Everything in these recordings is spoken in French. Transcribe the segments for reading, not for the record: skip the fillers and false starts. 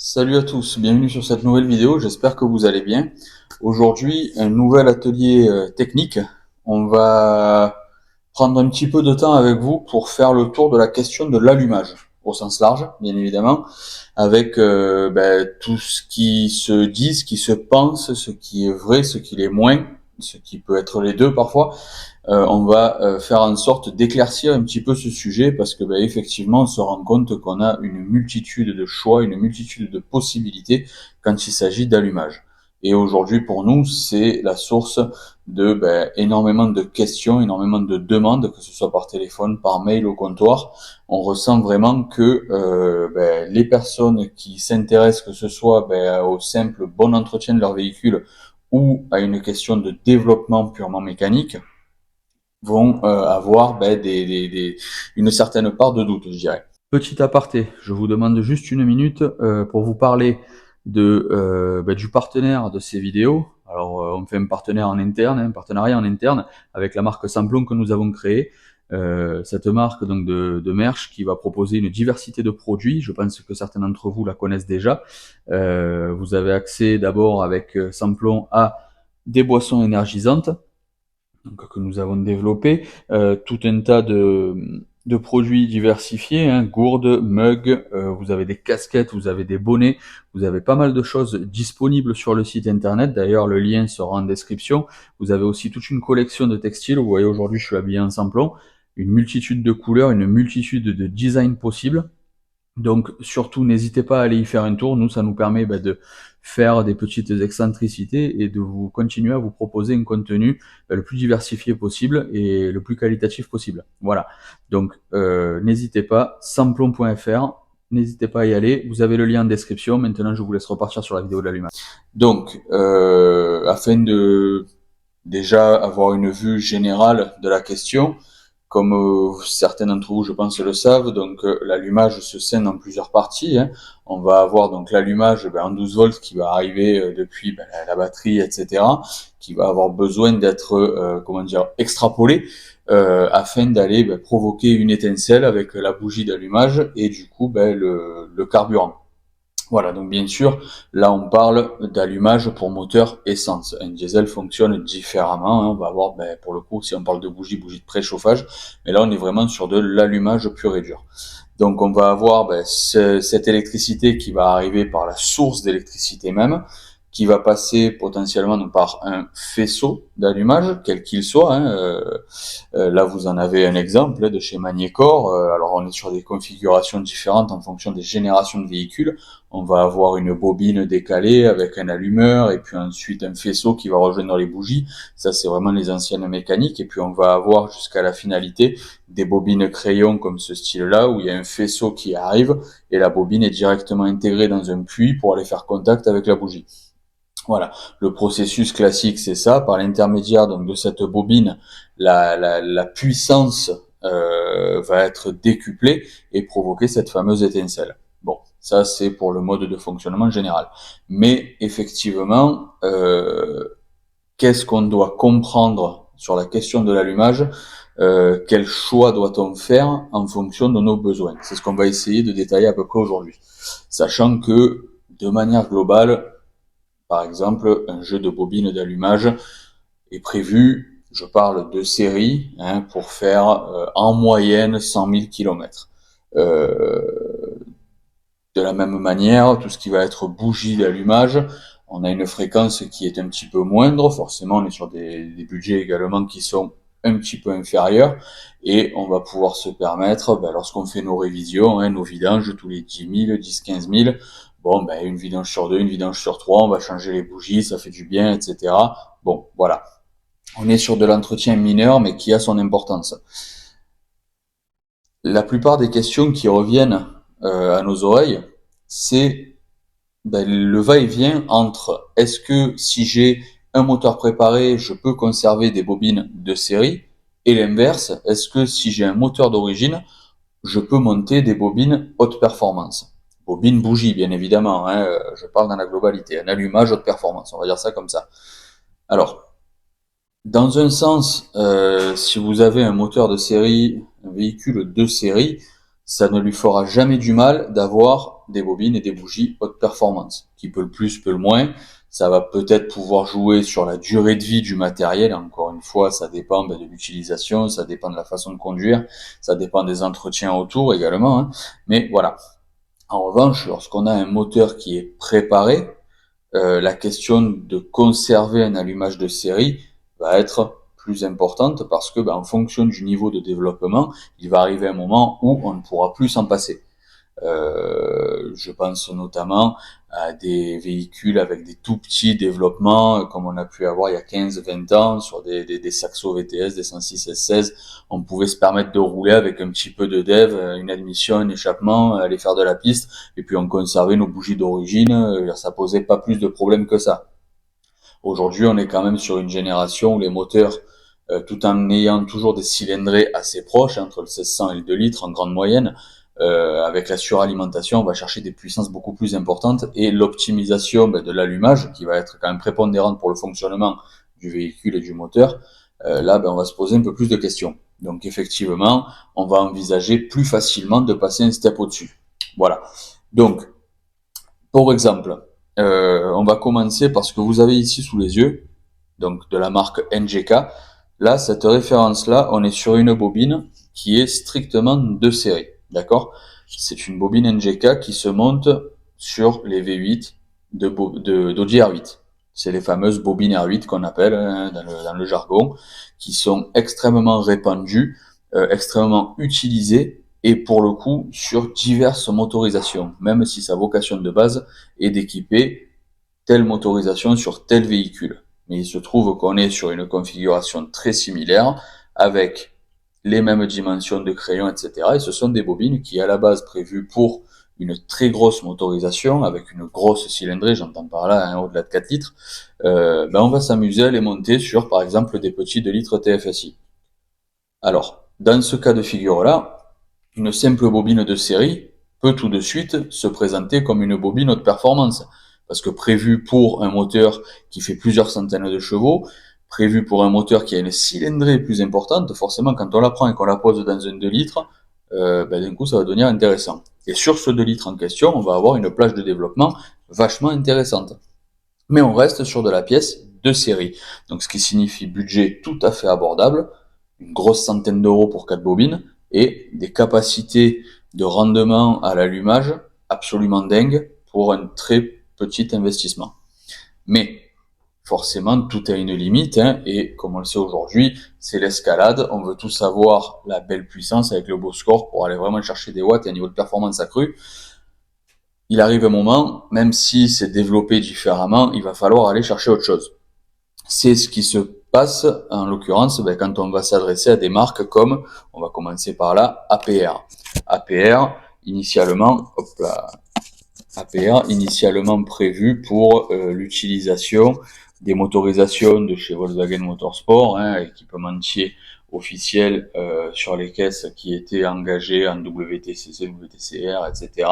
Salut à tous, bienvenue sur cette nouvelle vidéo, j'espère que vous allez bien. Aujourd'hui, un nouvel atelier technique. On va prendre un petit peu de temps avec vous pour faire le tour de la question de l'allumage, au sens large, bien évidemment, avec tout ce qui se dit, ce qui se pense, ce qui est vrai, ce qui l'est moins, ce qui peut être les deux parfois. On va faire en sorte d'éclaircir un petit peu ce sujet parce que effectivement on se rend compte qu'on a une multitude de choix, une multitude de possibilités quand il s'agit d'allumage. Et aujourd'hui pour nous c'est la source de énormément de questions, énormément de demandes, que ce soit par téléphone, par mail au comptoir. On ressent vraiment que les personnes qui s'intéressent, que ce soit au simple bon entretien de leur véhicule ou à une question de développement purement mécanique, vont avoir une certaine part de doute, je dirais. Petit aparté, je vous demande juste une minute pour vous parler du partenaire de ces vidéos. Alors, on fait un partenaire en interne, un partenariat en interne avec la marque Samplon que nous avons créée. Cette marque donc de merch qui va proposer une diversité de produits. Je pense que certains d'entre vous la connaissent déjà. Vous avez accès d'abord avec Samplon à des boissons énergisantes, donc, que nous avons développé, tout un tas de produits diversifiés, hein, gourdes, mugs, vous avez des casquettes, vous avez des bonnets, vous avez pas mal de choses disponibles sur le site internet. D'ailleurs, le lien sera en description. Vous avez aussi toute une collection de textiles. Vous voyez, aujourd'hui, je suis habillé en Samplon. Une multitude de couleurs, une multitude de designs possibles. Donc surtout, n'hésitez pas à aller y faire un tour. Nous, ça nous permet de faire des petites excentricités et de vous continuer à vous proposer un contenu le plus diversifié possible et le plus qualitatif possible. Voilà. Donc n'hésitez pas, samplon.fr, n'hésitez pas à y aller. Vous avez le lien en description. Maintenant, je vous laisse repartir sur la vidéo de l'allumage. Donc, afin de déjà avoir une vue générale de la question, comme certains d'entre vous, je pense, le savent, donc l'allumage se scinde en plusieurs parties. Hein. On va avoir donc l'allumage en 12 volts qui va arriver depuis la batterie, etc., qui va avoir besoin d'être, extrapolé afin d'aller provoquer une étincelle avec la bougie d'allumage et du coup le carburant. Voilà, donc bien sûr, là on parle d'allumage pour moteur essence. Un diesel fonctionne différemment, hein. On va avoir, pour le coup, si on parle de bougie de préchauffage, mais là on est vraiment sur de l'allumage pur et dur. Donc on va avoir cette électricité qui va arriver par la source d'électricité même, qui va passer potentiellement donc, par un faisceau d'allumage, quel qu'il soit. Hein. Là vous en avez un exemple de chez Magnécor. Alors on est sur des configurations différentes en fonction des générations de véhicules. On va avoir une bobine décalée avec un allumeur et puis ensuite un faisceau qui va rejoindre les bougies. Ça, c'est vraiment les anciennes mécaniques. Et puis on va avoir jusqu'à la finalité des bobines crayon comme ce style-là où il y a un faisceau qui arrive et la bobine est directement intégrée dans un puits pour aller faire contact avec la bougie. Voilà, le processus classique, c'est ça. Par l'intermédiaire donc de cette bobine, la puissance va être décuplée et provoquer cette fameuse étincelle. Bon, ça c'est pour le mode de fonctionnement général. Mais effectivement, qu'est-ce qu'on doit comprendre sur la question de l'allumage? Quel choix doit-on faire en fonction de nos besoins? C'est ce qu'on va essayer de détailler à peu près aujourd'hui. Sachant que, de manière globale, par exemple, un jeu de bobines d'allumage est prévu, je parle de série, hein, pour faire en moyenne 100 000 km. De la même manière, tout ce qui va être bougie d'allumage, on a une fréquence qui est un petit peu moindre, forcément on est sur des budgets également qui sont un petit peu inférieurs, et on va pouvoir se permettre, lorsqu'on fait nos révisions, hein, nos vidanges tous les 10 000, 10-15 000, bon, une vidange sur deux, une vidange sur trois, on va changer les bougies, ça fait du bien, etc. Bon, voilà. On est sur de l'entretien mineur, mais qui a son importance. La plupart des questions qui reviennent à nos oreilles, c'est le va-et-vient entre est-ce que si j'ai un moteur préparé, je peux conserver des bobines de série, et l'inverse, est-ce que si j'ai un moteur d'origine, je peux monter des bobines haute performance. Bobine bougie, bien évidemment, hein, je parle dans la globalité, un allumage haute performance, on va dire ça comme ça. Alors, dans un sens, si vous avez un moteur de série, un véhicule de série, ça ne lui fera jamais du mal d'avoir des bobines et des bougies haute performance. Qui peut le plus, peut le moins. Ça va peut-être pouvoir jouer sur la durée de vie du matériel. Encore une fois, ça dépend de l'utilisation, ça dépend de la façon de conduire, ça dépend des entretiens autour également, hein. Mais voilà. En revanche, lorsqu'on a un moteur qui est préparé, la question de conserver un allumage de série va être plus importante parce que en fonction du niveau de développement, il va arriver un moment où on ne pourra plus s'en passer. Je pense notamment à des véhicules avec des tout petits développements, comme on a pu avoir il y a 15-20 ans sur des Saxo VTS, des 106 S16. On pouvait se permettre de rouler avec un petit peu de dev, une admission, un échappement, aller faire de la piste, et puis on conservait nos bougies d'origine, ça posait pas plus de problèmes que ça. Aujourd'hui, on est quand même sur une génération où les moteurs, tout en ayant toujours des cylindrées assez proches, entre le 1600 et le 2 litres en grande moyenne, avec la suralimentation, on va chercher des puissances beaucoup plus importantes et l'optimisation de l'allumage, qui va être quand même prépondérante pour le fonctionnement du véhicule et du moteur, là, on va se poser un peu plus de questions. Donc effectivement, on va envisager plus facilement de passer un step au-dessus. Voilà. Donc, pour exemple, on va commencer par ce que vous avez ici sous les yeux, donc de la marque NGK. Là, cette référence-là, on est sur une bobine qui est strictement de série, d'accord? C'est une bobine NGK qui se monte sur les V8 d'Audi R8. C'est les fameuses bobines R8 qu'on appelle dans le jargon, qui sont extrêmement répandues, extrêmement utilisées, et pour le coup sur diverses motorisations, même si sa vocation de base est d'équiper telle motorisation sur tel véhicule. Mais il se trouve qu'on est sur une configuration très similaire, avec les mêmes dimensions de crayon, etc. Et ce sont des bobines qui, à la base, prévues pour une très grosse motorisation, avec une grosse cylindrée, j'entends par là, au-delà de 4 litres, on va s'amuser à les monter sur, par exemple, des petits 2 litres TFSI. Alors, dans ce cas de figure-là, une simple bobine de série peut tout de suite se présenter comme une bobine haute performance. Parce que prévu pour un moteur qui fait plusieurs centaines de chevaux, prévu pour un moteur qui a une cylindrée plus importante, forcément quand on la prend et qu'on la pose dans un 2 litres, d'un coup ça va devenir intéressant. Et sur ce 2 litres en question, on va avoir une plage de développement vachement intéressante. Mais on reste sur de la pièce de série. Donc ce qui signifie budget tout à fait abordable, une grosse centaine d'euros pour 4 bobines, et des capacités de rendement à l'allumage absolument dingues pour un très petit investissement. Mais forcément, tout a une limite, et comme on le sait aujourd'hui, c'est l'escalade. On veut tous avoir la belle puissance avec le beau score pour aller vraiment chercher des watts et un niveau de performance accru. Il arrive un moment, même si c'est développé différemment, il va falloir aller chercher autre chose. C'est ce qui se passe, en l'occurrence, quand on va s'adresser à des marques comme, on va commencer par là, APR. APR, initialement, hop là, APR, initialement prévu pour l'utilisation des motorisations de chez Volkswagen Motorsport, équipementier officiel sur les caisses qui étaient engagées en WTCC, WTCR, etc.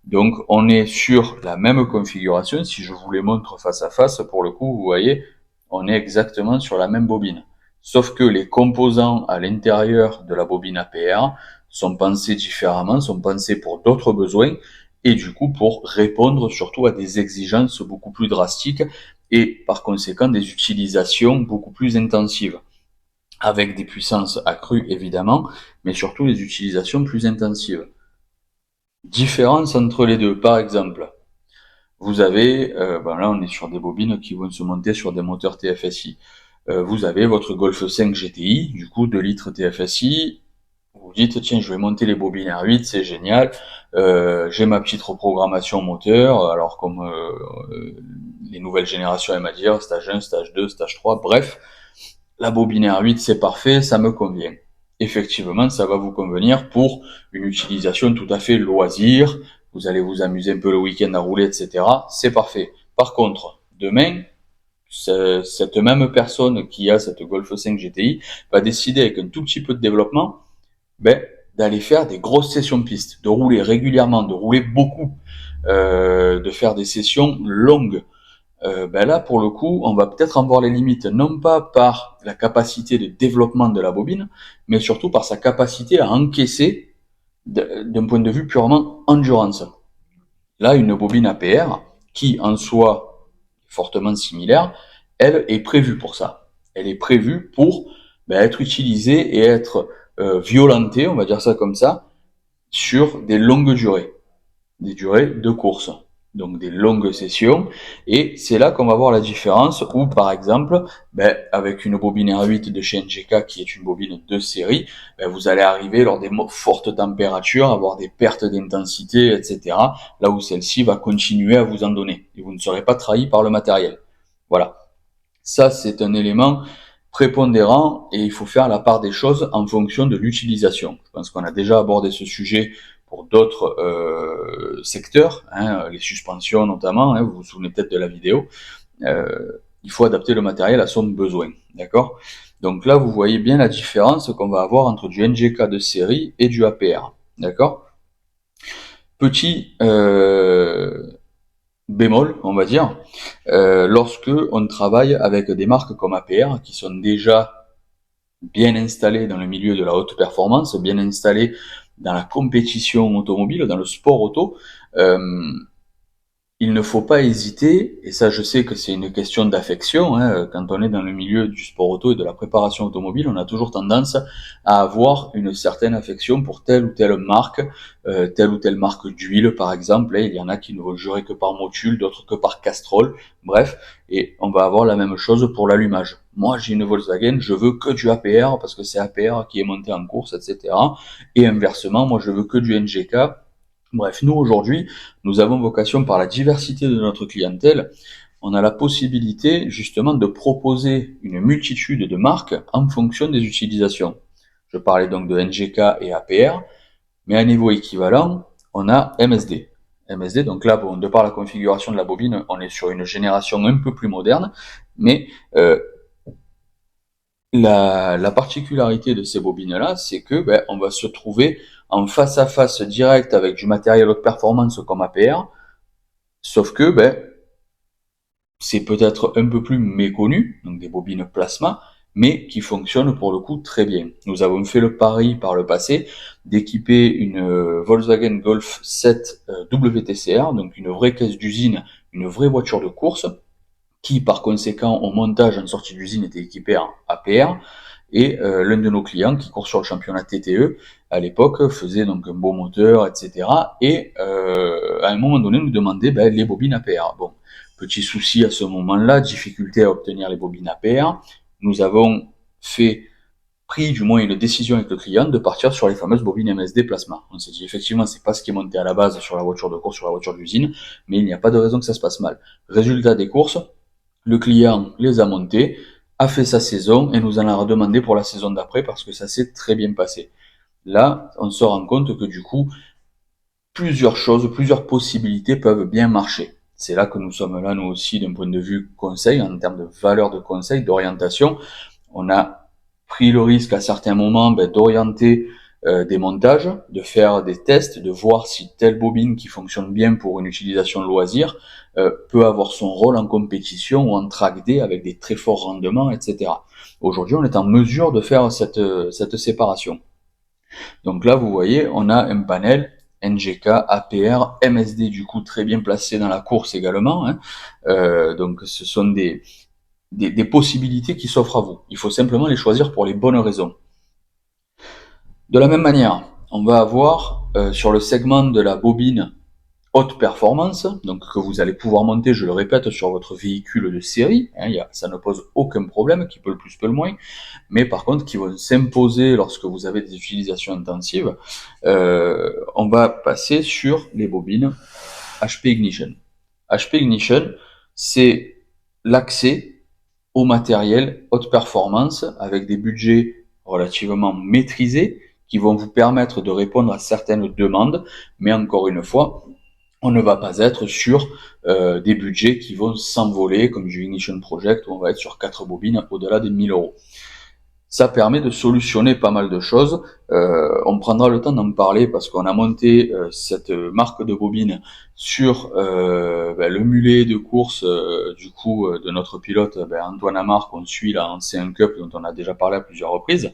Donc on est sur la même configuration. Si je vous les montre face à face, pour le coup, vous voyez, on est exactement sur la même bobine. Sauf que les composants à l'intérieur de la bobine APR sont pensés différemment, sont pensés pour d'autres besoins, et du coup pour répondre surtout à des exigences beaucoup plus drastiques et par conséquent des utilisations beaucoup plus intensives, avec des puissances accrues évidemment, mais surtout les utilisations plus intensives. Différence entre les deux, par exemple, vous avez, là on est sur des bobines qui vont se monter sur des moteurs TFSI. Vous avez votre Golf 5 GTI, du coup 2 litres TFSI. Vous dites, tiens, je vais monter les bobines R8, c'est génial. J'ai ma petite reprogrammation moteur, alors comme les nouvelles générations aiment à dire, stage 1, stage 2, stage 3, bref, la bobine R8, c'est parfait, ça me convient. Effectivement, ça va vous convenir pour une utilisation tout à fait loisir, vous allez vous amuser un peu le week-end à rouler, etc. C'est parfait. Par contre, demain, cette même personne qui a cette Golf 5 GTI va décider avec un tout petit peu de développement d'aller faire des grosses sessions piste, de rouler régulièrement, de rouler beaucoup, de faire des sessions longues. Là, pour le coup, on va peut-être en voir les limites, non pas par la capacité de développement de la bobine, mais surtout par sa capacité à encaisser d'un point de vue purement endurance. Là, une bobine APR, qui en soi est fortement similaire, elle est prévue pour ça. Elle est prévue pour être utilisée et être violentée, on va dire ça comme ça, sur des longues durées, des durées de course, donc des longues sessions. Et c'est là qu'on va voir la différence où, par exemple, avec une bobine R8 de chez NGK, qui est une bobine de série, vous allez arriver lors des fortes températures, avoir des pertes d'intensité, etc. Là où celle-ci va continuer à vous en donner. Et vous ne serez pas trahi par le matériel. Voilà. Ça, c'est un élément prépondérant et il faut faire la part des choses en fonction de l'utilisation. Je pense qu'on a déjà abordé ce sujet pour d'autres secteurs, les suspensions notamment, vous vous souvenez peut-être de la vidéo. Il faut adapter le matériel à son besoin, d'accord? Donc là, vous voyez bien la différence qu'on va avoir entre du NGK de série et du APR, d'accord? Petit bémol, on va dire, lorsque on travaille avec des marques comme APR qui sont déjà bien installées dans le milieu de la haute performance, bien installées dans la compétition automobile, dans le sport auto, il ne faut pas hésiter, et ça je sais que c'est une question d'affection, quand on est dans le milieu du sport auto et de la préparation automobile, on a toujours tendance à avoir une certaine affection pour telle ou telle marque d'huile par exemple, il y en a qui ne vont jurer que par Motul, d'autres que par Castrol, bref, et on va avoir la même chose pour l'allumage. Moi j'ai une Volkswagen, je veux que du APR parce que c'est APR qui est monté en course, etc. Et inversement, moi je veux que du NGK. Bref, nous aujourd'hui, nous avons vocation par la diversité de notre clientèle, on a la possibilité justement de proposer une multitude de marques en fonction des utilisations. Je parlais donc de NGK et APR, mais à niveau équivalent, on a MSD. MSD, donc là, bon, de par la configuration de la bobine, on est sur une génération un peu plus moderne, mais la particularité de ces bobines-là, c'est que on va se trouver en face à face direct avec du matériel haute performance comme APR, sauf que c'est peut-être un peu plus méconnu, donc des bobines plasma, mais qui fonctionnent pour le coup très bien. Nous avons fait le pari par le passé d'équiper une Volkswagen Golf 7 WTCR, donc une vraie caisse d'usine, une vraie voiture de course, qui par conséquent au montage en sortie d'usine était équipé en APR, et l'un de nos clients qui court sur le championnat TTE à l'époque faisait donc un beau moteur, etc. Et à un moment donné nous demandait les bobines APR. Bon, petit souci à ce moment-là, difficulté à obtenir les bobines APR. Nous avons pris du moins une décision avec le client de partir sur les fameuses bobines MSD plasma. On s'est dit effectivement c'est pas ce qui est monté à la base sur la voiture de course, sur la voiture d'usine, mais il n'y a pas de raison que ça se passe mal. Résultat des courses, le client les a montés, a fait sa saison et nous en a redemandé pour la saison d'après parce que ça s'est très bien passé. Là, on se rend compte que du coup, plusieurs possibilités peuvent bien marcher. C'est là que nous sommes là, nous aussi, d'un point de vue conseil, en termes de valeur de conseil, d'orientation. On a pris le risque à certains moments d'orienter des montages, de faire des tests, de voir si telle bobine qui fonctionne bien pour une utilisation de loisir peut avoir son rôle en compétition ou en track day avec des très forts rendements, etc. Aujourd'hui, on est en mesure de faire cette séparation. Donc là, vous voyez, on a un panel NGK, APR, MSD du coup très bien placé dans la course également. Donc ce sont des possibilités qui s'offrent à vous. Il faut simplement les choisir pour les bonnes raisons. De la même manière, on va avoir sur le segment de la bobine haute performance, donc que vous allez pouvoir monter, je le répète, sur votre véhicule de série, ça ne pose aucun problème, qui peut le plus, peut le moins, mais par contre qui vont s'imposer lorsque vous avez des utilisations intensives, on va passer sur les bobines HP Ignition. HP Ignition, c'est l'accès au matériel haute performance avec des budgets relativement maîtrisés qui vont vous permettre de répondre à certaines demandes, mais encore une fois, on ne va pas être sur des budgets qui vont s'envoler comme du Ignition Project où on va être sur 4 bobines au-delà des 1000 euros. Ça permet de solutionner pas mal de choses. On prendra le temps d'en parler parce qu'on a monté cette marque de bobine sur le mulet de course de notre pilote Antoine Amar qu'on suit là en C1 Cup dont on a déjà parlé à plusieurs reprises.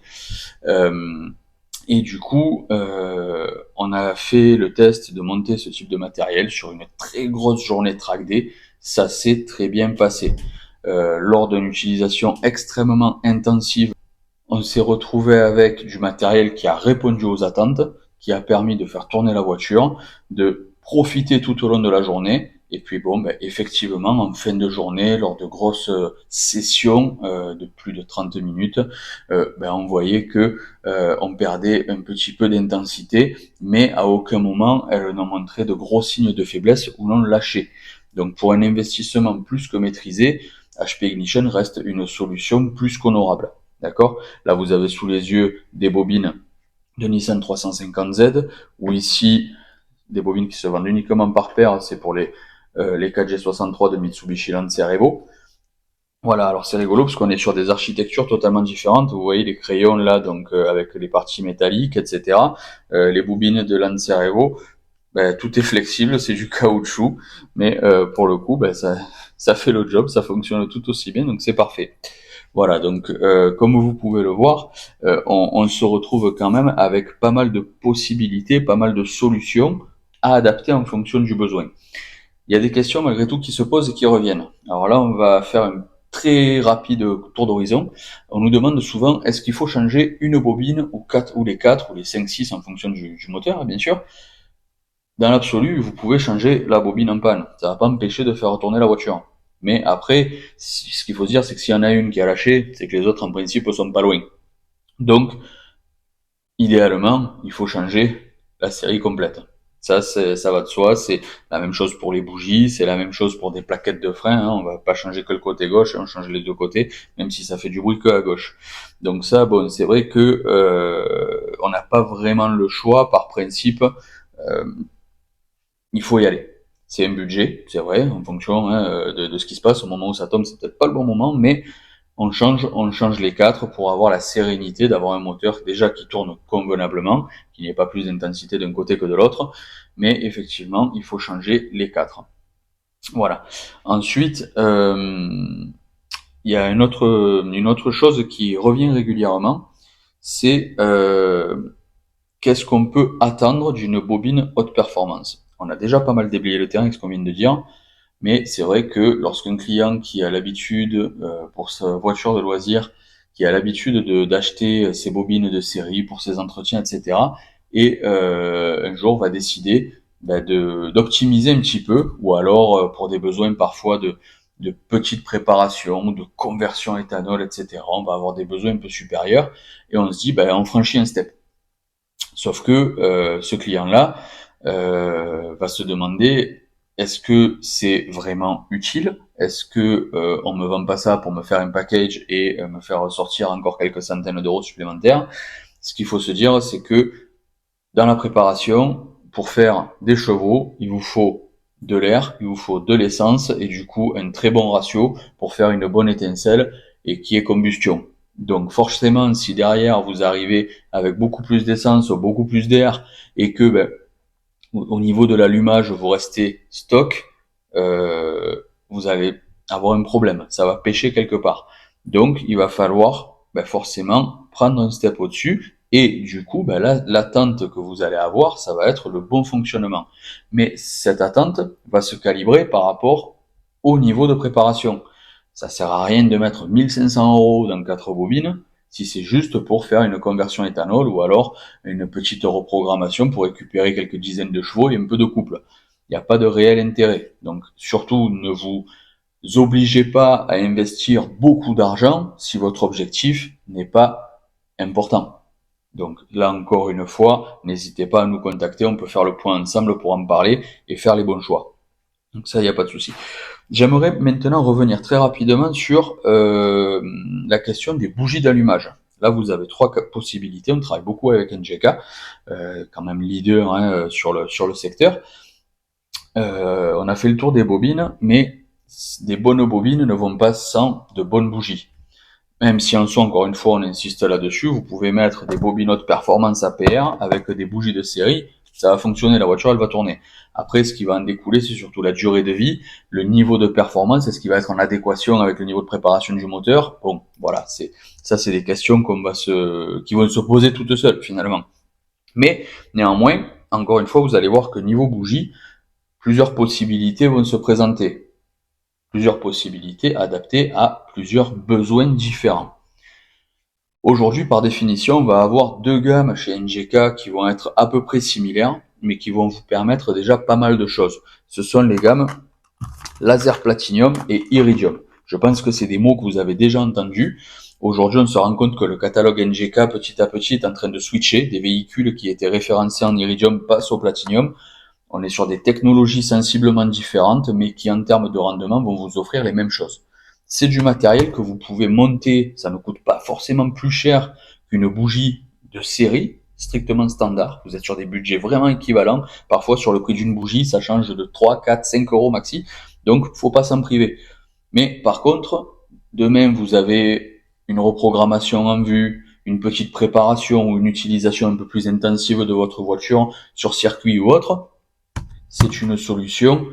Et du coup, on a fait le test de monter ce type de matériel sur une très grosse journée track day. Ça s'est très bien passé. Lors d'une utilisation extrêmement intensive, on s'est retrouvé avec du matériel qui a répondu aux attentes, qui a permis de faire tourner la voiture, de profiter tout au long de la journée. Et puis bon, ben, effectivement, en fin de journée, lors de grosses sessions de plus de 30 minutes, ben, on voyait que on perdait un petit peu d'intensité, mais à aucun moment elle ne montrait de gros signes de faiblesse ou l'on lâchait. Donc pour un investissement plus que maîtrisé, HP Ignition reste une solution plus qu'honorable. D'accord? Là, vous avez sous les yeux des bobines de Nissan 350Z, ou ici, des bobines qui se vendent uniquement par paire, c'est pour les 4G63 de Mitsubishi Lancer Evo. Voilà, alors c'est rigolo parce qu'on est sur des architectures totalement différentes. Vous voyez les crayons là, donc avec les parties métalliques, etc. Les bobines de Lancer Evo, ben, tout est flexible, c'est du caoutchouc, mais pour le coup, ben, ça fait le job, ça fonctionne tout aussi bien, donc c'est parfait. Voilà, donc comme vous pouvez le voir, on se retrouve quand même avec pas mal de possibilités, pas mal de solutions à adapter en fonction du besoin. Il y a des questions malgré tout qui se posent et qui reviennent. Alors là, on va faire un très rapide tour d'horizon. On nous demande souvent, est-ce qu'il faut changer une bobine ou quatre, ou les 4 ou les 5, 6 en fonction du moteur, bien sûr. Dans l'absolu, vous pouvez changer la bobine en panne. Ça va pas empêcher de faire retourner la voiture. Mais après, ce qu'il faut se dire, c'est que s'il y en a une qui a lâché, c'est que les autres, en principe, sont pas loin. Donc, idéalement, il faut changer la série complète. Ça va de soi. C'est la même chose pour les bougies, c'est la même chose pour des plaquettes de frein. Hein. On va pas changer que le côté gauche, on change les deux côtés, même si ça fait du bruit que à gauche. Donc ça, bon, c'est vrai que on n'a pas vraiment le choix par principe. Euh, il faut y aller. C'est un budget, c'est vrai, en fonction de ce qui se passe au moment où ça tombe, c'est peut-être pas le bon moment, mais on change les 4 pour avoir la sérénité d'avoir un moteur déjà qui tourne convenablement, qui n'ait pas plus d'intensité d'un côté que de l'autre, mais effectivement, il faut changer les 4. Voilà. Ensuite, il y a une autre chose qui revient régulièrement, c'est qu'est-ce qu'on peut attendre d'une bobine haute performance. On a déjà pas mal déblayé le terrain avec ce qu'on vient de dire, mais c'est vrai que lorsqu'un client qui a l'habitude, pour sa voiture de loisir, qui a l'habitude d'acheter ses bobines de série pour ses entretiens, etc., et un jour va décider d'optimiser un petit peu, ou alors pour des besoins parfois de petites préparations, de conversion éthanol, etc., on va avoir des besoins un peu supérieurs, et on se dit, on franchit un step. Sauf que ce client-là va se demander, est-ce que c'est vraiment utile? Est-ce que on me vend pas ça pour me faire un package et me faire ressortir encore quelques centaines d'euros supplémentaires? Ce qu'il faut se dire, c'est que dans la préparation, pour faire des chevaux, il vous faut de l'air, il vous faut de l'essence et du coup un très bon ratio pour faire une bonne étincelle et qui est combustion. Donc forcément, si derrière vous arrivez avec beaucoup plus d'essence ou beaucoup plus d'air et que au niveau de l'allumage vous restez stock, vous allez avoir un problème. Ça va pêcher quelque part. Donc il va falloir forcément prendre un step au-dessus et du coup, l'attente que vous allez avoir, ça va être le bon fonctionnement. Mais cette attente va se calibrer par rapport au niveau de préparation. Ça sert à rien de mettre 1500 euros dans 4 bobines si c'est juste pour faire une conversion éthanol ou alors une petite reprogrammation pour récupérer quelques dizaines de chevaux et un peu de couple. Il n'y a pas de réel intérêt. Donc surtout, ne vous obligez pas à investir beaucoup d'argent si votre objectif n'est pas important. Donc là encore une fois, n'hésitez pas à nous contacter, on peut faire le point ensemble pour en parler et faire les bons choix. Donc ça, il n'y a pas de souci. J'aimerais maintenant revenir très rapidement sur la question des bougies d'allumage. Là, vous avez trois possibilités. On travaille beaucoup avec NGK, quand même leader sur le secteur. On a fait le tour des bobines, mais des bonnes bobines ne vont pas sans de bonnes bougies. Même si en soi, encore une fois, on insiste là-dessus, vous pouvez mettre des bobines haute performance APR avec des bougies de série, ça va fonctionner, la voiture elle va tourner. Après, ce qui va en découler, c'est surtout la durée de vie, le niveau de performance, est-ce qu'il va être en adéquation avec le niveau de préparation du moteur. Bon, voilà, c'est des questions qui vont se poser toutes seules finalement. Mais néanmoins, encore une fois, vous allez voir que niveau bougie, plusieurs possibilités vont se présenter. Plusieurs possibilités adaptées à plusieurs besoins différents. Aujourd'hui, par définition, on va avoir deux gammes chez NGK qui vont être à peu près similaires, mais qui vont vous permettre déjà pas mal de choses. Ce sont les gammes Laser Platinum et Iridium. Je pense que c'est des mots que vous avez déjà entendus. Aujourd'hui, on se rend compte que le catalogue NGK, petit à petit, est en train de switcher. Des véhicules qui étaient référencés en Iridium passent au Platinum. On est sur des technologies sensiblement différentes, mais qui, en termes de rendement, vont vous offrir les mêmes choses. C'est du matériel que vous pouvez monter, ça ne coûte pas forcément plus cher qu'une bougie de série, strictement standard. Vous êtes sur des budgets vraiment équivalents. Parfois, sur le prix d'une bougie, ça change de 3, 4, 5 euros maxi. Donc, faut pas s'en priver. Mais par contre, demain, vous avez une reprogrammation en vue, une petite préparation ou une utilisation un peu plus intensive de votre voiture sur circuit ou autre, c'est une solution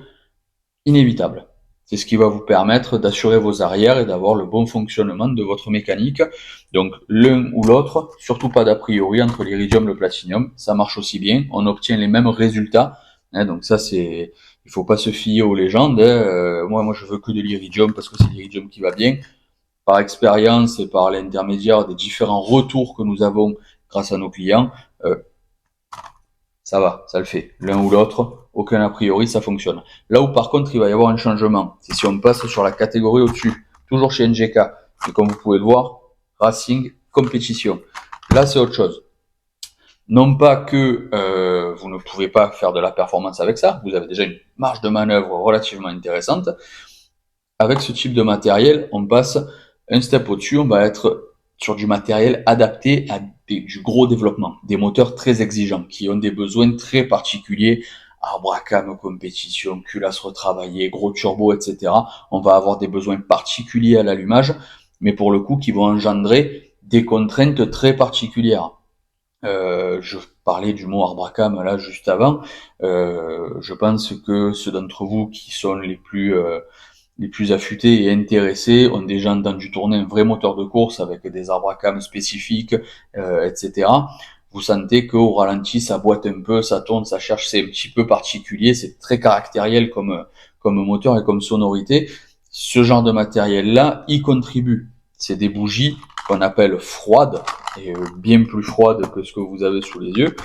inévitable. C'est ce qui va vous permettre d'assurer vos arrières et d'avoir le bon fonctionnement de votre mécanique. Donc l'un ou l'autre, surtout pas d'a priori entre l'iridium et le platinium, ça marche aussi bien, on obtient les mêmes résultats. Donc ça c'est, il faut pas se fier aux légendes. Moi je veux que de l'iridium parce que c'est l'iridium qui va bien. Par expérience et par l'intermédiaire des différents retours que nous avons grâce à nos clients, ça va, ça le fait. L'un ou l'autre, aucun a priori, ça fonctionne. Là où par contre il va y avoir un changement, c'est si on passe sur la catégorie au-dessus, toujours chez NGK, et comme vous pouvez le voir, Racing, compétition. Là c'est autre chose. Non pas que vous ne pouvez pas faire de la performance avec ça, vous avez déjà une marge de manœuvre relativement intéressante. Avec ce type de matériel, on passe un step au-dessus, on va être sur du matériel adapté à du gros développement, des moteurs très exigeants, qui ont des besoins très particuliers, arbre à cam, compétition, culasse retravaillée, gros turbo, etc. On va avoir des besoins particuliers à l'allumage, mais pour le coup qui vont engendrer des contraintes très particulières. Je parlais du mot arbre à cam là juste avant. Je pense que ceux d'entre vous qui sont les plus affûtés et intéressés ont déjà entendu tourner un vrai moteur de course avec des arbres à cam spécifiques, etc. Vous sentez qu'au ralenti, ça boite un peu, ça tourne, ça cherche, c'est un petit peu particulier, c'est très caractériel comme moteur et comme sonorité. Ce genre de matériel-là y contribue. C'est des bougies qu'on appelle froides, et bien plus froides que ce que vous avez sous les yeux,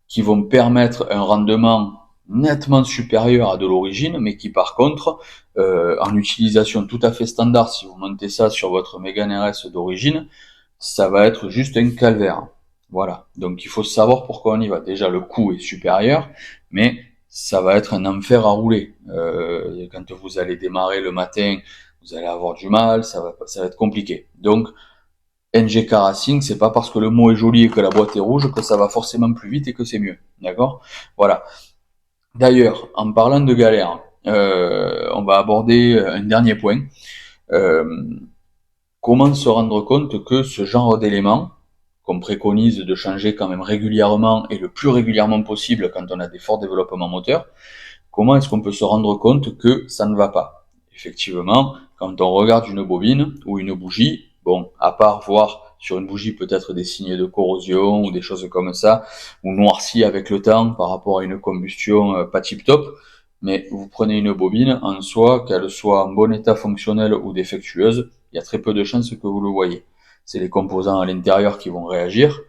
qui vont permettre un rendement nettement supérieur à de l'origine, mais qui par contre, en utilisation tout à fait standard, si vous montez ça sur votre Mégane RS d'origine, ça va être juste un calvaire. Voilà, donc il faut savoir pourquoi on y va. Déjà, le coût est supérieur, mais ça va être un enfer à rouler. Quand vous allez démarrer le matin, vous allez avoir du mal, ça va être compliqué. Donc, NGK Racing, c'est pas parce que le mot est joli et que la boîte est rouge que ça va forcément plus vite et que c'est mieux. D'accord? Voilà. D'ailleurs, en parlant de galère, on va aborder un dernier point. Euh, Comment se rendre compte que ce genre d'éléments, qu'on préconise de changer quand même régulièrement et le plus régulièrement possible quand on a des forts développements moteurs, comment est-ce qu'on peut se rendre compte que ça ne va pas? Effectivement, quand on regarde une bobine ou une bougie, bon, à part voir sur une bougie peut-être des signes de corrosion ou des choses comme ça, ou noirci avec le temps par rapport à une combustion pas tip-top, mais vous prenez une bobine en soi, qu'elle soit en bon état fonctionnel ou défectueuse, il y a très peu de chances que vous le voyez. C'est les composants à l'intérieur qui vont réagir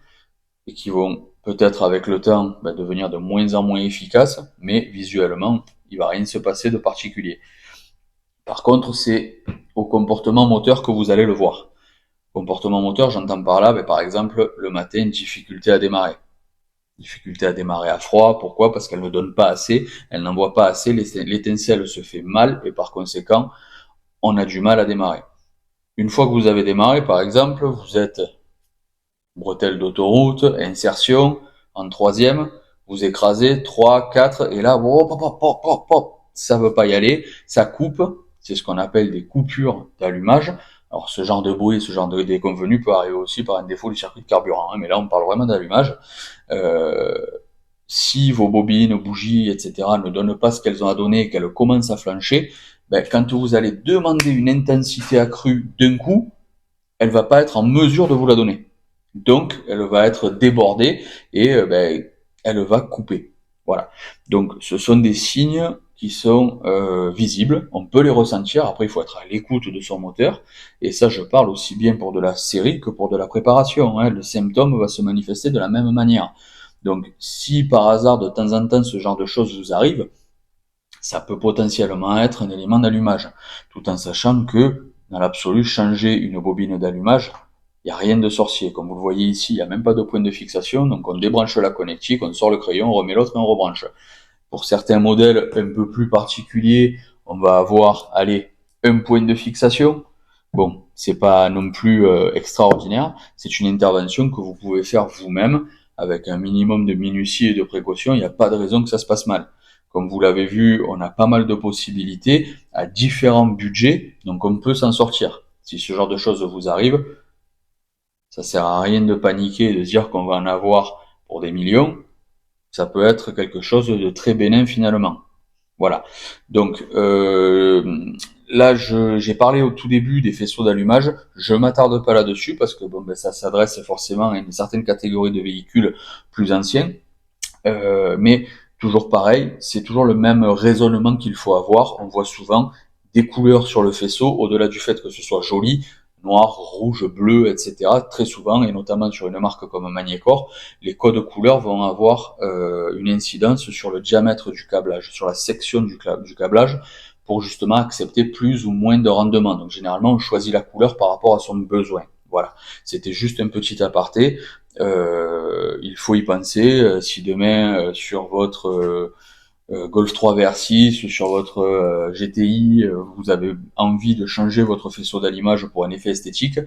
et qui vont peut-être avec le temps devenir de moins en moins efficaces, mais visuellement, il va rien se passer de particulier. Par contre, c'est au comportement moteur que vous allez le voir. Comportement moteur, j'entends par là, par exemple, le matin, difficulté à démarrer. Difficulté à démarrer à froid, pourquoi? Parce qu'elle ne donne pas assez, elle n'envoie pas assez, l'étincelle se fait mal, et par conséquent, on a du mal à démarrer. Une fois que vous avez démarré, par exemple, vous êtes bretelle d'autoroute, insertion, en troisième, vous écrasez 3, 4, et là, ça veut pas y aller, ça coupe, c'est ce qu'on appelle des coupures d'allumage. Alors ce genre de bruit, ce genre de déconvenu peut arriver aussi par un défaut du circuit de carburant, mais là on parle vraiment d'allumage. Euh, Si vos bobines, bougies, etc. ne donnent pas ce qu'elles ont à donner et qu'elles commencent à flancher, quand vous allez demander une intensité accrue d'un coup, elle va pas être en mesure de vous la donner. Donc, elle va être débordée et elle va couper. Voilà. Donc, ce sont des signes qui sont visibles. On peut les ressentir. Après, il faut être à l'écoute de son moteur. Et ça, je parle aussi bien pour de la série que pour de la préparation, hein. Le symptôme va se manifester de la même manière. Donc, si par hasard, de temps en temps, ce genre de choses vous arrive, ça peut potentiellement être un élément d'allumage, tout en sachant que, dans l'absolu, changer une bobine d'allumage, il n'y a rien de sorcier. Comme vous le voyez ici, il n'y a même pas de point de fixation, donc on débranche la connectique, on sort le crayon, on remet l'autre et on rebranche. Pour certains modèles un peu plus particuliers, on va avoir, allez, un point de fixation. Bon, c'est pas non plus extraordinaire, c'est une intervention que vous pouvez faire vous-même avec un minimum de minutie et de précaution, il n'y a pas de raison que ça se passe mal. Comme vous l'avez vu, on a pas mal de possibilités à différents budgets, donc on peut s'en sortir. Si ce genre de choses vous arrive, ça sert à rien de paniquer et de dire qu'on va en avoir pour des millions. Ça peut être quelque chose de très bénin finalement. Voilà. Donc là, j'ai parlé au tout début des faisceaux d'allumage. Je m'attarde pas là-dessus parce que bon, ça s'adresse forcément à une certaine catégorie de véhicules plus anciens. Mais toujours pareil, c'est toujours le même raisonnement qu'il faut avoir. On voit souvent des couleurs sur le faisceau, au-delà du fait que ce soit joli, noir, rouge, bleu, etc. Très souvent, et notamment sur une marque comme Magnécor, les codes couleurs vont avoir une incidence sur le diamètre du câblage, sur la section du câblage, pour justement accepter plus ou moins de rendement. Donc généralement, on choisit la couleur par rapport à son besoin. Voilà, c'était juste un petit aparté. Il faut y penser. Si demain sur votre Golf 3 VR6 ou sur votre GTI, vous avez envie de changer votre faisceau d'allumage pour un effet esthétique,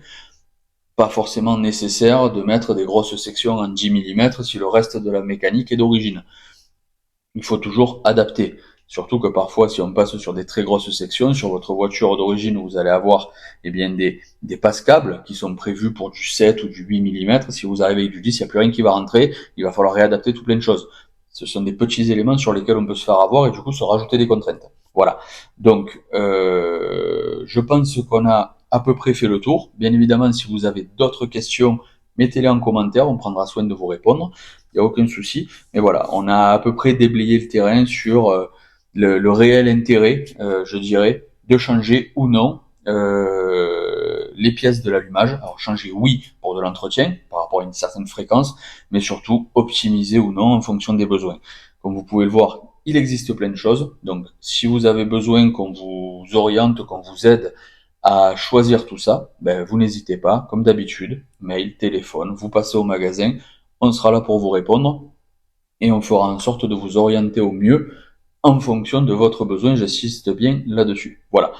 pas forcément nécessaire de mettre des grosses sections en 10 mm si le reste de la mécanique est d'origine. Il faut toujours adapter. Surtout que parfois, si on passe sur des très grosses sections, sur votre voiture d'origine, vous allez avoir des passe-câbles qui sont prévus pour du 7 ou du 8 mm. Si vous arrivez avec du 10, il n'y a plus rien qui va rentrer. Il va falloir réadapter tout plein de choses. Ce sont des petits éléments sur lesquels on peut se faire avoir et du coup se rajouter des contraintes. Voilà. Donc, je pense qu'on a à peu près fait le tour. Bien évidemment, si vous avez d'autres questions, mettez-les en commentaire. On prendra soin de vous répondre. Il n'y a aucun souci. Mais voilà, on a à peu près déblayé le terrain sur le réel intérêt, je dirais, de changer ou non les pièces de l'allumage. Alors changer oui pour de l'entretien par rapport à une certaine fréquence, mais surtout optimiser ou non en fonction des besoins. Comme vous pouvez le voir, il existe plein de choses. Donc si vous avez besoin qu'on vous oriente, qu'on vous aide à choisir tout ça, ben, vous n'hésitez pas, comme d'habitude, mail, téléphone, vous passez au magasin, on sera là pour vous répondre et on fera en sorte de vous orienter au mieux en fonction de votre besoin. J'insiste bien là-dessus. Voilà.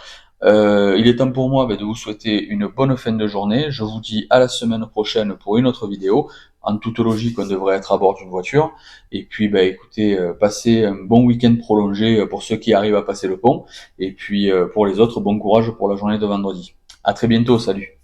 Il est temps pour moi de vous souhaiter une bonne fin de journée. Je vous dis à la semaine prochaine pour une autre vidéo. En toute logique, on devrait être à bord d'une voiture. Et puis, écoutez, passez un bon week-end prolongé pour ceux qui arrivent à passer le pont. Et puis, pour les autres, bon courage pour la journée de vendredi. À très bientôt, salut.